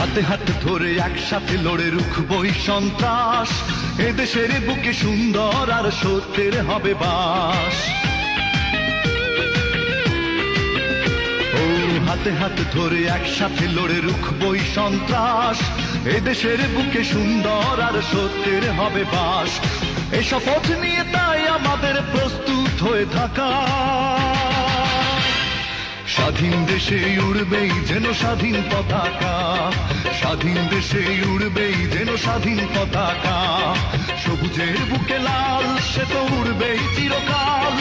হাতে হাত ধরে একসাথে লড়ে রুখবই সন্ত্রাস, এদেশের বুকে সুন্দর আর সত্যের হবে বাস। ও হাতে হাত ধরে একসাথে লড়ে রুখবই সন্ত্রাস, এদেশের বুকে সুন্দর আর সত্যের হবে বাস। এই শপথ নিয়ে তাই আমাদের প্রস্তুত হয়ে থাকা, স্বাধীন দেশে উড়বেই যেন স্বাধীন পতাকা, স্বাধীন দেশে উড়বেই যেন স্বাধীন পতাকা। সবুজের বুকে লাল সে তো উড়বেই চিরকাল,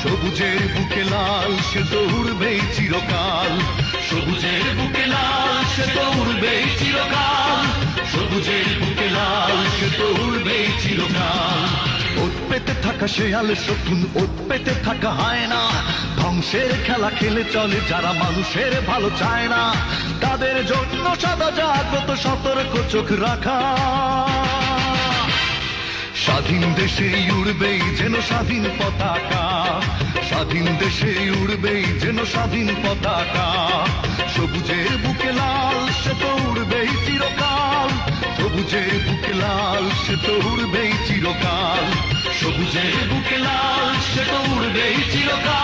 সবুজের বুকে লাল সে তো উড়বেই চিরকাল, সবুজের বুকে লাল সে তো উড়বেই চিরকাল, সবুজের বুকে লাল সে তো উড়বেই চিরকাল। ওত পেতে থাকা শেয়াল শকুন, ওত পেতে থাকা হয় না, ধ্বংসের খেলা খেলে চলে যারা মানুষের ভালো চায় না, তাদের জন্য সদা জাগ্রত সতর্ক চোখ রাখা। স্বাধীন দেশে উড়বেই যেন স্বাধীন পতাকা, স্বাধীন দেশে উড়বেই যেন স্বাধীন পতাকা। সবুজের বুকে লাল সে তো উড়বেই চিরকাল, সবুজের বুকে লাল সে তো উড়বেই চিরকাল, সবুজের বুকে লাল সে তো উড়বেই চিরকাল।